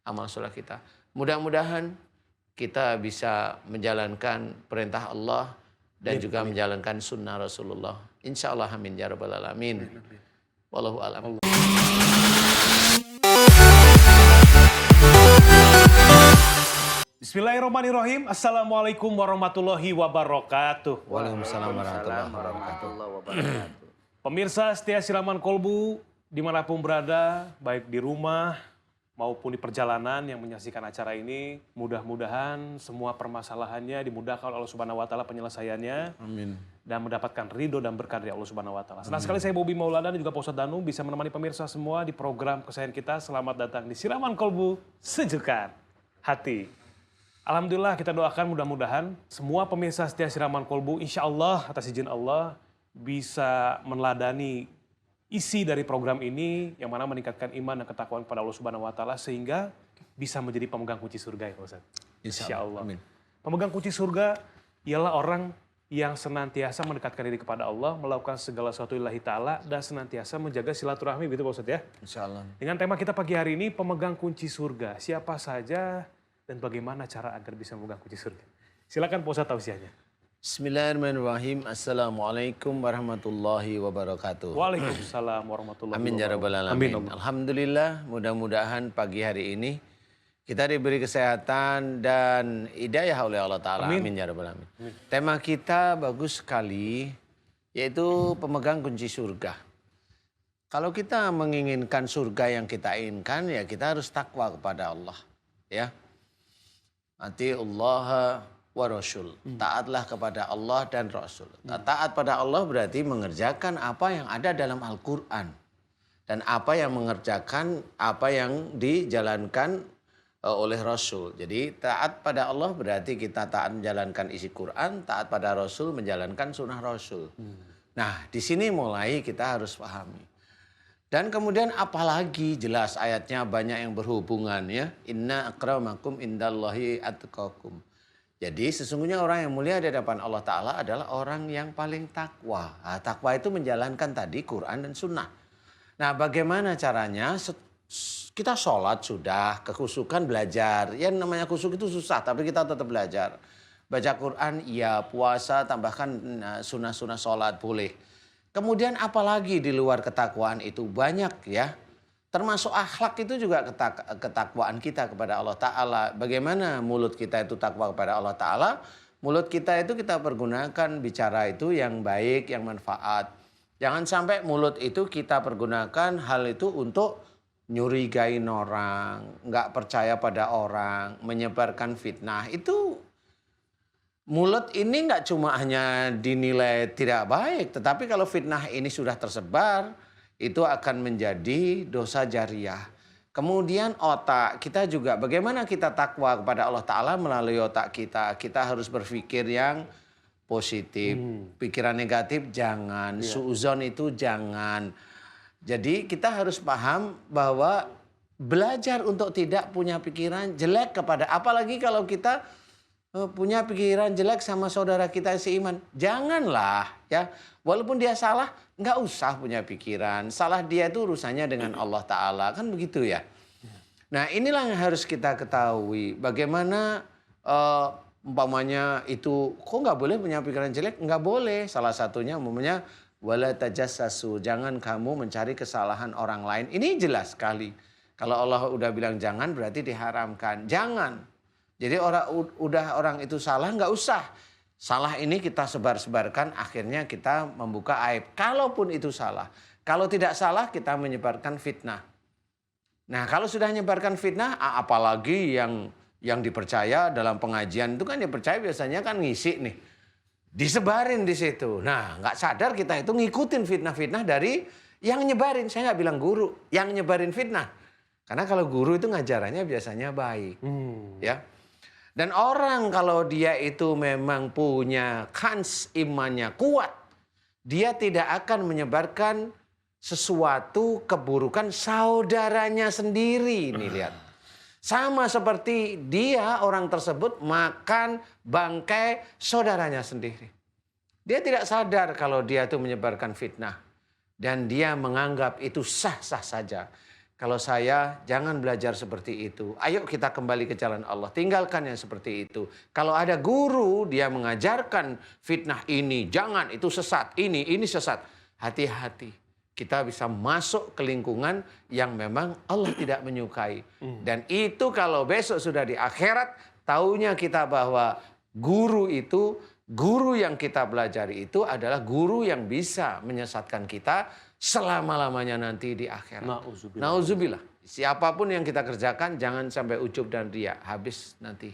amal soleh kita. Mudah-mudahan kita bisa menjalankan perintah Allah dan juga menjalankan sunnah Rasulullah. Insya Allah amin ya rabbal alamin. Wallahu a'lam. Bismillahirrahmanirrahim. Assalamualaikum warahmatullahi wabarakatuh. Waalaikumsalam warahmatullahi wabarakatuh. Pemirsa setia Siraman Kolbu dimanapun berada, baik di rumah maupun di perjalanan yang menyaksikan acara ini, mudah-mudahan semua permasalahannya dimudahkan oleh Allah Subhanahu wa taala penyelesaiannya. Amin. Dan mendapatkan ridho dan berkah dari Allah Subhanahu wa taala. Senang sekali saya Bobby Maulana dan juga Pak Ustadz Danu bisa menemani pemirsa semua di program kesayangan kita. Selamat datang di Siraman Kolbu, Sejukkan Hati. Alhamdulillah kita doakan mudah-mudahan semua pemirsa setia Siraman Kolbu insya Allah atas izin Allah bisa meneladani isi dari program ini yang mana meningkatkan iman dan ketakwaan kepada Allah Subhanahu wa taala sehingga bisa menjadi pemegang kunci surga ya Pak Ustaz. Insya Allah. Amin. Pemegang kunci surga ialah orang yang senantiasa mendekatkan diri kepada Allah, melakukan segala sesuatu lillahi ta'ala dan senantiasa menjaga silaturahmi gitu Pak Ustaz ya. Insya Allah. Dengan tema kita pagi hari ini pemegang kunci surga. Siapa saja dan bagaimana cara agar bisa memegang kunci surga. Silakan Pak Ustaz tausiahnya. Bismillahirrahmanirrahim. Assalamualaikum warahmatullahi wabarakatuh. Waalaikumsalam warahmatullahi wabarakatuh. Amin ya rabbal alamin. Alhamdulillah, mudah-mudahan pagi hari ini kita diberi kesehatan dan hidayah oleh Allah Ta'ala. Amin ya rabbal alamin. Tema kita bagus sekali, yaitu pemegang kunci surga. Kalau kita menginginkan surga yang kita inginkan, ya kita harus takwa kepada Allah. Ya. Atiullah wa Rasul. Taatlah kepada Allah dan Rasul. Taat pada Allah berarti mengerjakan apa yang ada dalam Al-Quran. Dan apa yang mengerjakan, apa yang dijalankan oleh Rasul. Jadi taat pada Allah berarti kita taat menjalankan isi Quran, taat pada Rasul menjalankan sunnah Rasul. Nah di sini mulai kita harus pahami. Dan kemudian apalagi jelas ayatnya banyak yang berhubungan ya. Inna akramakum indallahi atqakum. Jadi sesungguhnya orang yang mulia di hadapan Allah Ta'ala adalah orang yang paling takwa. Nah, takwa itu menjalankan tadi Quran dan sunnah. Nah bagaimana caranya? Kita sholat sudah, kekhusukan belajar. Ya namanya khusuk itu susah tapi kita tetap belajar. Baca Quran iya, puasa tambahkan sunnah-sunnah sholat boleh. Kemudian apalagi di luar ketakwaan itu banyak ya. Termasuk akhlak itu juga ketakwaan kita kepada Allah Ta'ala. Bagaimana mulut kita itu takwa kepada Allah Ta'ala. Mulut kita itu kita pergunakan bicara itu yang baik, yang manfaat. Jangan sampai mulut itu kita pergunakan hal itu untuk nyurigain orang. Nggak percaya pada orang, menyebarkan fitnah. Itu mulut ini nggak cuma hanya dinilai tidak baik, tetapi kalau fitnah ini sudah tersebar, itu akan menjadi dosa jariah. Kemudian otak, kita juga bagaimana kita takwa kepada Allah Ta'ala melalui otak kita. Kita harus berpikir yang positif, pikiran negatif jangan, suuzon itu jangan. Jadi kita harus paham bahwa belajar untuk tidak punya pikiran jelek kepada, apalagi kalau kita punya pikiran jelek sama saudara kita seiman. Janganlah ya. Walaupun dia salah, nggak usah punya pikiran. Salah dia itu urusannya dengan Allah Ta'ala. Kan begitu ya. Nah inilah yang harus kita ketahui. Bagaimana umpamanya itu, kok nggak boleh punya pikiran jelek? Nggak boleh. Salah satunya umpamanya wala tajassasu. Jangan kamu mencari kesalahan orang lain. Ini jelas sekali. Kalau Allah udah bilang jangan berarti diharamkan. Jangan. Jadi orang itu salah nggak usah. Salah ini kita sebar-sebarkan akhirnya kita membuka aib. Kalaupun itu salah. Kalau tidak salah kita menyebarkan fitnah. Nah kalau sudah menyebarkan fitnah apalagi yang dipercaya dalam pengajian itu kan dipercaya biasanya kan ngisi nih. Disebarin di situ. Nah nggak sadar kita itu ngikutin fitnah-fitnah dari yang nyebarin. Saya nggak bilang guru. Yang nyebarin fitnah. Karena kalau guru itu ngajarannya biasanya baik. Ya. Dan orang kalau dia itu memang punya kans imannya kuat, dia tidak akan menyebarkan sesuatu keburukan saudaranya sendiri. Nih lihat. Sama seperti dia orang tersebut makan bangkai saudaranya sendiri. Dia tidak sadar kalau dia itu menyebarkan fitnah. Dan dia menganggap itu sah-sah saja. Kalau saya, jangan belajar seperti itu. Ayo kita kembali ke jalan Allah. Tinggalkan yang seperti itu. Kalau ada guru, dia mengajarkan fitnah ini. Jangan, itu sesat. Ini sesat. Hati-hati. Kita bisa masuk ke lingkungan yang memang Allah tidak menyukai. Dan itu kalau besok sudah di akhirat, taunya kita bahwa guru yang kita pelajari itu adalah guru yang bisa menyesatkan kita selama-lamanya nanti di akhirat. Nauzubillah. Siapapun yang kita kerjakan jangan sampai ujub dan riya. Habis nanti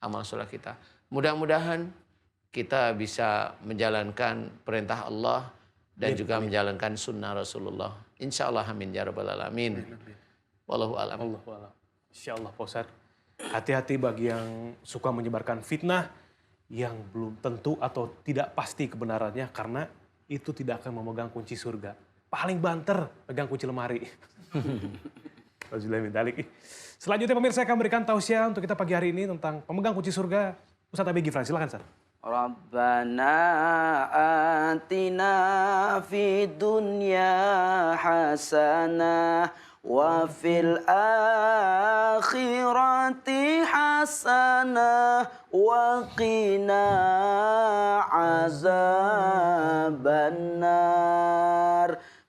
amal soleh kita. Mudah-mudahan kita bisa menjalankan perintah Allah dan juga menjalankan sunnah Rasulullah. Insya Allah amin ya rabbal alamin. Wallahu a'lam. Insya Allah Pak Ustadz. Hati-hati bagi yang suka menyebarkan fitnah yang belum tentu atau tidak pasti kebenarannya, karena itu tidak akan memegang kunci surga. Paling banter pegang kunci lemari. Selanjutnya pemirsa akan berikan tausiah untuk kita pagi hari ini tentang pemegang kunci surga. Ustadz Abi Gifran, silakan Ustadz. Rabbana atina fid dunya hasanah wa fil akhirati hasanah wa qina azabannar.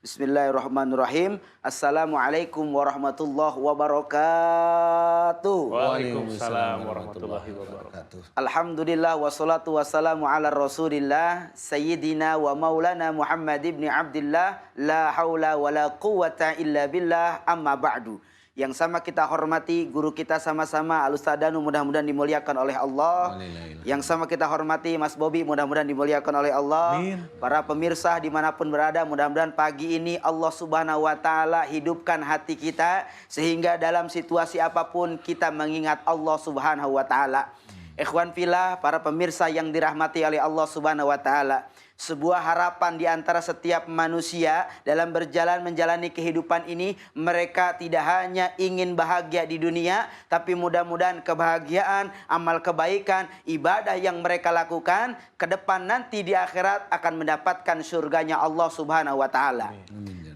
Bismillahirrahmanirrahim. Assalamualaikum warahmatullahi wabarakatuh. Waalaikumsalam warahmatullahi wabarakatuh. Alhamdulillah wassalatu wassalamu ala rasulillah Sayyidina wa maulana Muhammad ibn Abdillah. La hawla wa la quwata illa billah, amma ba'du. Yang sama kita hormati guru kita sama-sama Al-Ustaz Danu, mudah-mudahan dimuliakan oleh Allah. Yang sama kita hormati Mas Bobi, mudah-mudahan dimuliakan oleh Allah. Amin. Para pemirsa dimanapun berada, mudah-mudahan pagi ini Allah Subhanahu wa Ta'ala hidupkan hati kita sehingga dalam situasi apapun kita mengingat Allah Subhanahu wa Ta'ala. Ikhwan fillah, para pemirsa yang dirahmati oleh Allah Subhanahu wa Ta'ala. Sebuah harapan di antara setiap manusia dalam berjalan menjalani kehidupan ini, mereka tidak hanya ingin bahagia di dunia, tapi mudah-mudahan kebahagiaan, amal kebaikan, ibadah yang mereka lakukan ke depan nanti di akhirat akan mendapatkan surganya Allah Subhanahu wa Ta'ala.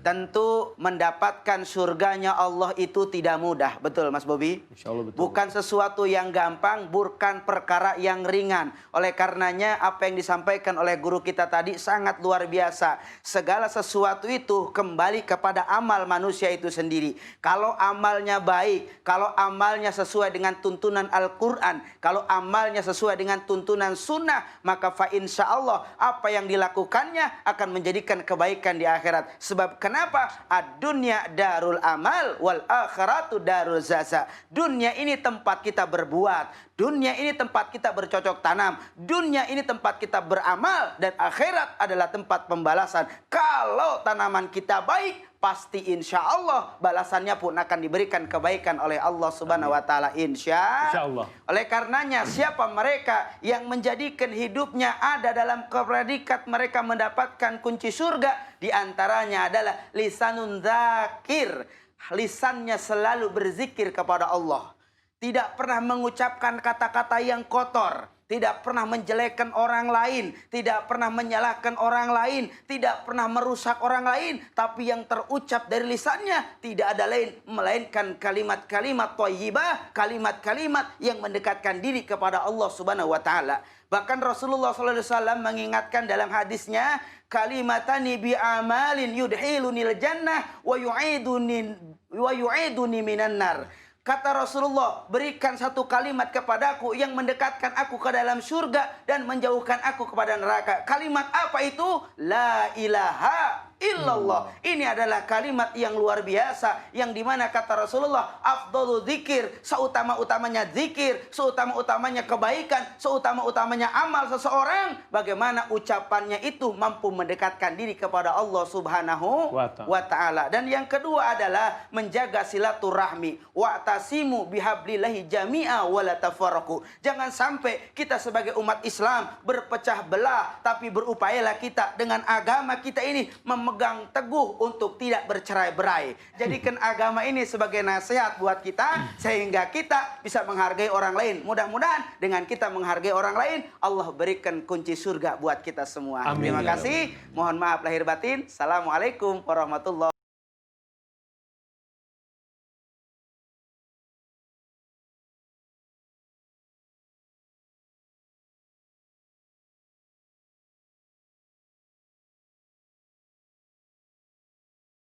Tentu mendapatkan surganya Allah itu tidak mudah, betul Mas Bobi? Insyaallah betul. Bukan sesuatu yang gampang, bukan perkara yang ringan. Oleh karenanya apa yang disampaikan oleh guru kita tadi sangat luar biasa. Segala sesuatu itu kembali kepada amal manusia itu sendiri. Kalau amalnya baik, kalau amalnya sesuai dengan tuntunan Al-Quran, kalau amalnya sesuai dengan tuntunan sunnah, maka fa insya Allah apa yang dilakukannya akan menjadikan kebaikan di akhirat. Sebab kenapa? Ad-dunya darul amal wal akhiratu darul jaza. Dunia ini tempat kita berbuat, dunia ini tempat kita bercocok tanam, dunia ini tempat kita beramal, dan akhirat adalah tempat pembalasan. Kalau tanaman kita baik, pasti insya Allah balasannya pun akan diberikan kebaikan oleh Allah Subhanahu wa Ta'ala, insya Allah. Oleh karenanya siapa mereka yang menjadikan hidupnya ada dalam predikat mereka mendapatkan kunci surga? Di antaranya adalah lisanun dzakir, lisannya selalu berzikir kepada Allah, tidak pernah mengucapkan kata-kata yang kotor, tidak pernah menjelekkan orang lain, tidak pernah menyalahkan orang lain, tidak pernah merusak orang lain, tapi yang terucap dari lisannya tidak ada lain melainkan kalimat-kalimat thayyibah, kalimat-kalimat yang mendekatkan diri kepada Allah Subhanahu wa Ta'ala. Bahkan Rasulullah SAW mengingatkan dalam hadisnya, kalimatani bi amalin yudhilunil jannah wa yu'iduni minan nar. Kata Rasulullah, berikan satu kalimat kepadaku yang mendekatkan aku ke dalam surga dan menjauhkan aku kepada neraka. Kalimat apa itu? La ilaha illallah. Ini adalah kalimat yang luar biasa, yang dimana kata Rasulullah, afdalu dzikir, seutama-utamanya zikir, seutama-utamanya kebaikan, seutama-utamanya amal seseorang, bagaimana ucapannya itu mampu mendekatkan diri kepada Allah Subhanahu wa Ta'ala. Dan yang kedua adalah menjaga silaturahmi. Wa'tasimu bihablillahi jami'a wa la tafarraqu. Jangan sampai kita sebagai umat Islam berpecah belah, tapi berupayalah kita dengan agama kita ini memegang teguh untuk tidak bercerai-berai. Jadikan agama ini sebagai nasihat buat kita sehingga kita bisa menghargai orang lain. Mudah-mudahan dengan kita menghargai orang lain, Allah berikan kunci surga buat kita semua. Amin. Terima kasih. Mohon maaf lahir batin. Assalamualaikum warahmatullahi wabarakatuh.